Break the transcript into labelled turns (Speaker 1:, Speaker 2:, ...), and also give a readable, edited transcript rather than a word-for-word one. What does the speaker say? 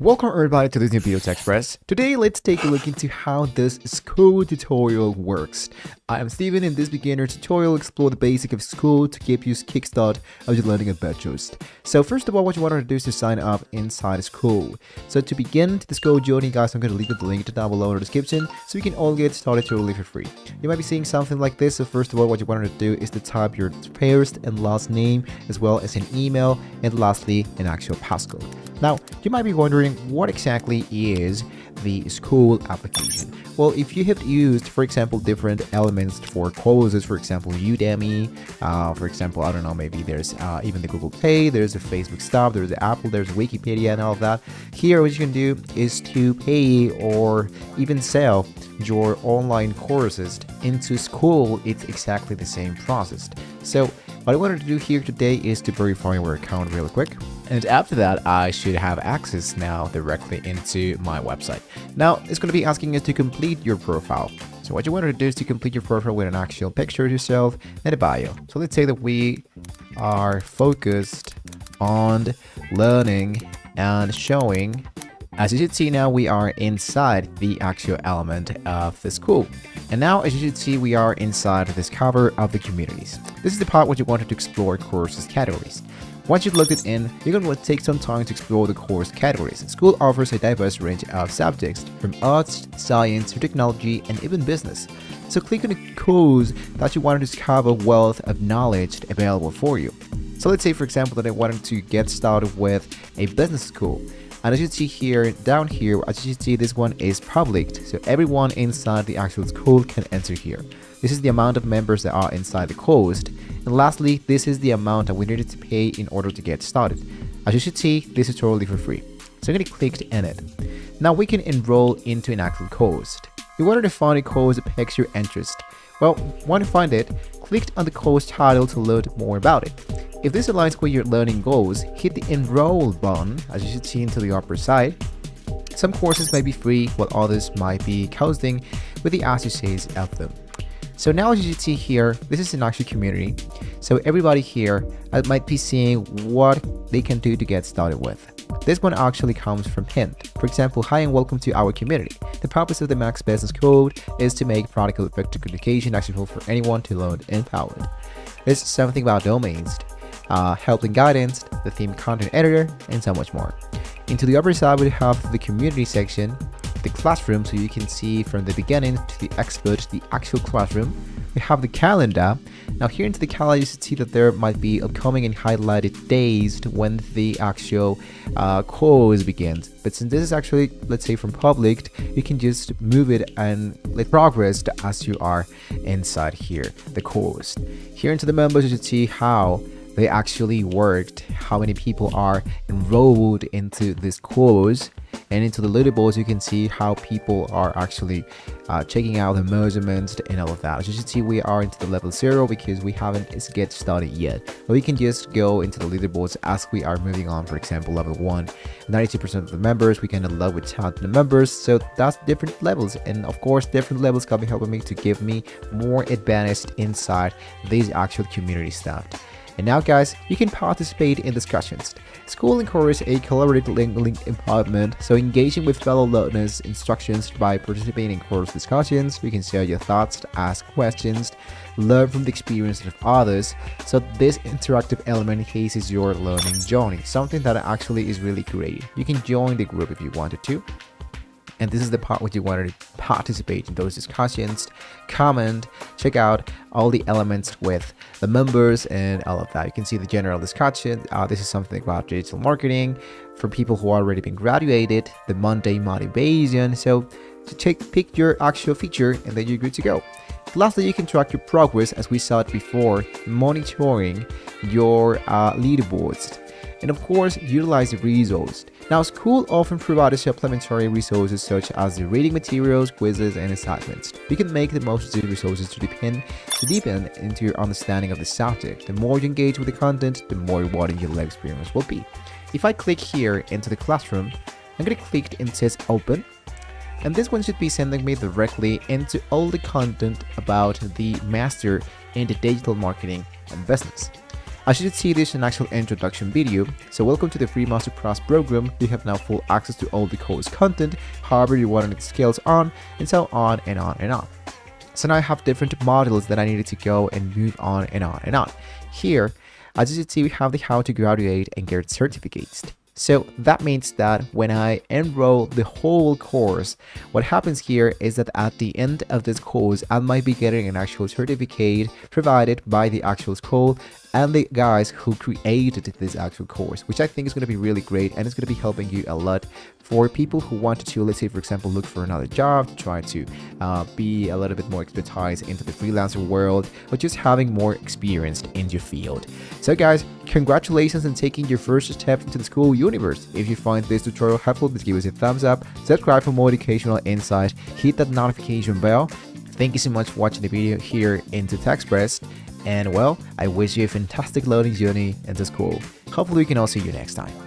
Speaker 1: Welcome everybody to this new video Express. Today let's take a look into how this Skool tutorial works. I am Steven. In this beginner tutorial explore the basic of Skool to give you a kickstart of your learning adventures. So first of all, what you want to do is to sign up inside Skool. So to begin the Skool journey, guys, I'm going to leave the link down below in the description so you can all get started totally for free. You might be seeing something like this. So first of all, what you want to do is to type your first and last name as well as an email and lastly an actual passcode. Now, you might be wondering what exactly is the Skool application. Well, if you have used, for example, different elements for courses, for example, Udemy, for example, I don't know, maybe there's even the Google Play, there's the Facebook stuff, there's the Apple, there's Wikipedia and all of that. Here, what you can do is to pay or even sell your online courses into Skool. It's exactly the same process. So what I wanted to do here today is to verify your account really quick. And after that, I should have access now directly into my website. Now, it's going to be asking us to complete your profile. So what you want to do is to complete your profile with an actual picture of yourself and a bio. So let's say that we are focused on learning and showing. As you should see now, we are inside the actual element of the Skool. And now, as you should see, we are inside this cover of the communities. This is the part where you wanted to explore courses categories. Once you've logged it in, you're going to take some time to explore the course categories. Skool offers a diverse range of subjects from arts, science, to technology, and even business. So click on the course that you want to discover a wealth of knowledge available for you. So let's say, for example, that I wanted to get started with a business school. And as you see here, down here, as you see, this one is public. So everyone inside the actual Skool can enter here. This is the amount of members that are inside the course. And lastly, this is the amount that we needed to pay in order to get started. As you should see, this is totally for free. So I'm going to click to end it. Now we can enroll into an actual course. You wanted to find a course that piques your interest. Well, once you find it, click on the course title to learn more about it. If this aligns with your learning goals, hit the enroll button, as you should see into the upper side. Some courses may be free, while others might be costing with the associates of them. So now, as you should see here, this is an actual community. So everybody here might be seeing what they can do to get started with. This one actually comes from Hint. For example, hi and welcome to our community. The purpose of the Max Business Code is to make practical effective communication accessible for anyone to learn empowered. There's something about domains, help and guidance, the theme content editor, and so much more. Into the upper side, we have the community section, the classroom, so you can see from the beginning to the expert, the actual classroom. We have the calendar. Now here into the calendar, you see that there might be upcoming and highlighted days when the actual course begins. But since this is actually, let's say, from public, you can just move it and let progress as you are inside here, the course. Here into the members, you should see how they actually worked, how many people are enrolled into this course. And into the leaderboards, you can see how people are actually checking out the measurements and all of that. As you can see, we are into the level 0 because we haven't get started yet. But we can just go into the leaderboards as we are moving on. For example, level 1, 92% of the members, we can level with 10 members. So that's different levels. And of course, different levels can be helping me to give me more advanced inside these actual community stuff. And now, guys, you can participate in discussions. Skool encourages a collaborative link empowerment, so engaging with fellow learners instructions by participating in course discussions. You can share your thoughts, ask questions, learn from the experiences of others. So this interactive element enhances your learning journey, something that actually is really great. You can join the group if you wanted to. And this is the part where you want to participate in those discussions, comment, check out all the elements with the members and all of that. You can see the general discussion. This is something about digital marketing for people who already been graduated, the Monday motivation. So to pick your actual feature and then you're good to go. Lastly, you can track your progress, as we saw it before, monitoring your leaderboards. And of course, utilize the resources. Now, Skool often provides supplementary resources such as the reading materials, quizzes, and assignments. You can make the most of these resources to deepen into your understanding of the subject. The more you engage with the content, the more rewarding your life experience will be. If I click here into the classroom, I'm going to click and it says open. And this one should be sending me directly into all the content about the master in the digital marketing and business. As you can see, this is an actual introduction video. So welcome to the free masterclass program. You have now full access to all the course content, however you want to skills on, and so on and on and on. So now I have different modules that I needed to go and move on and on and on. Here, as you can see, we have the how to graduate and get certificates. So that means that when I enroll the whole course, what happens here is that at the end of this course, I might be getting an actual certificate provided by the actual school and the guys who created this actual course, which I think is going to be really great, and it's going to be helping you a lot for people who want to, let's say, for example, look for another job, to try to be a little bit more expertise into the freelancer world, or just having more experience in your field. So guys, congratulations on taking your first step into the Skool universe. If you find this tutorial helpful, please give us a thumbs up, subscribe for more educational insight, hit that notification bell. Thank you so much for watching the video here into TechExpress. And well, I wish you a fantastic learning journey into Skool. Hopefully we can all see you next time.